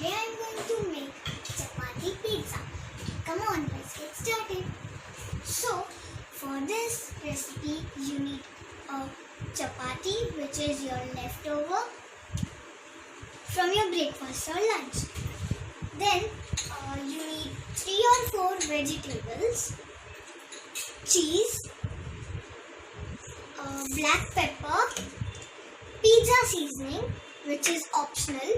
Today I am going to make chapati pizza. Come on, let's get started. So, for this recipe you need a chapati, which is your leftover from your breakfast or lunch. Then you need 3 or 4 vegetables, cheese, black pepper, pizza seasoning, which is optional,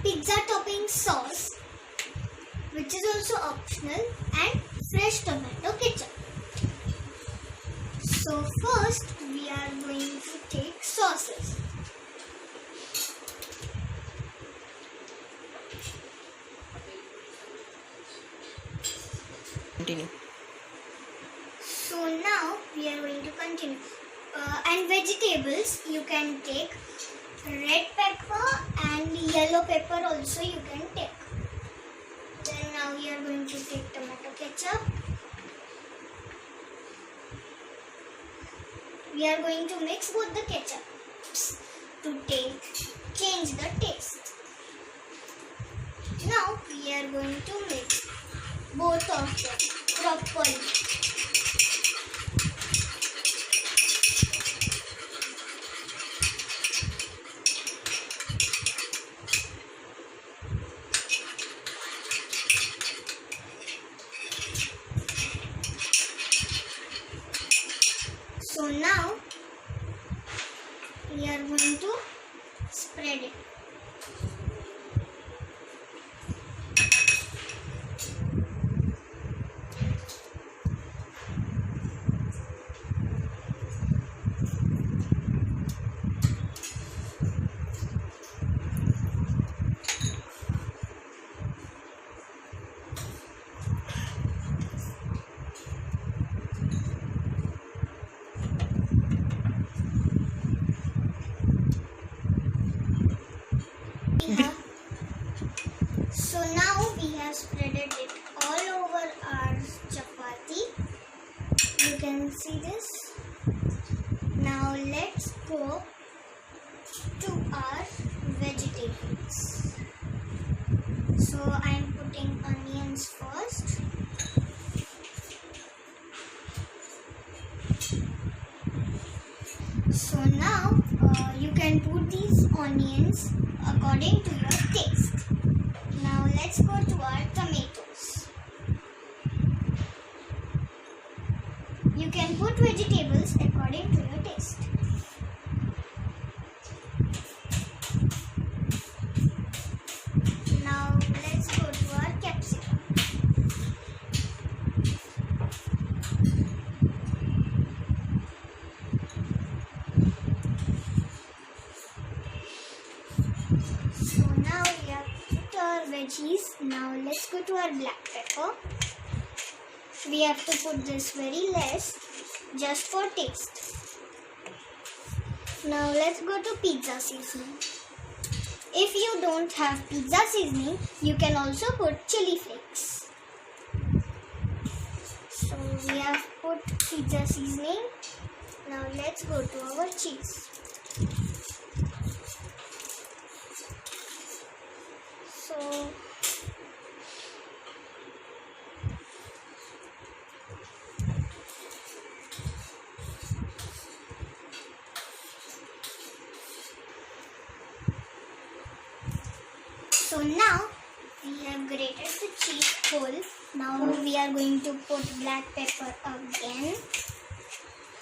pizza topping sauce, which is also optional, and fresh tomato ketchup. So first we are going to take sauces. Continue. So now we are going to continue. And vegetables, you can take red pepper and yellow pepper also you can take. Then now we are going to take tomato ketchup. We are going to mix both the ketchups to change the taste. Now we are going to mix both of them properly. So now we are going to spread it. So now we have spreaded it all over our chapati. You can see this. Now let's go to our vegetables. So I am putting onions first. So now you can put these onions according to your taste. Now let's go to our tomatoes. You can put vegetables according to your taste. Now let's go to our capsicum. So now we have put our veggies. Now let's go to our black pepper. We have to put this very less, just for taste. Now let's go to pizza seasoning. If you don't have pizza seasoning, you can also put chili flakes. So we have put pizza seasoning. Now let's go to our cheese. So now we have grated the cheese whole. Now we are going to put black pepper again.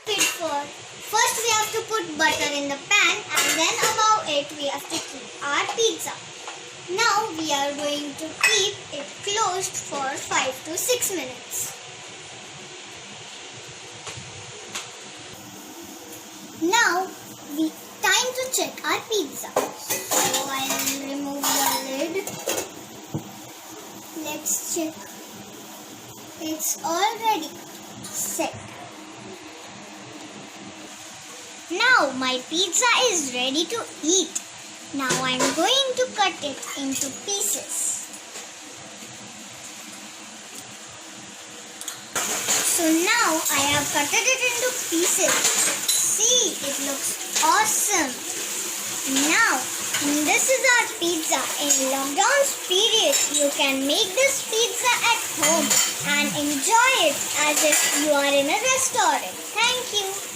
First we have to put butter in the pan, and then above it we have to keep our pizza. Now we are going to keep it closed for 5 to 6 minutes. Now time to check our pizza. So I will remove the lid. Let's check. It's already set. Now my pizza is ready to eat. Now I'm going to cut it into pieces. So now I have cut it into pieces. See, it looks awesome. Now This is our pizza. In lockdown's period, you can make this pizza at home and enjoy it as if you are in a restaurant. Thank you.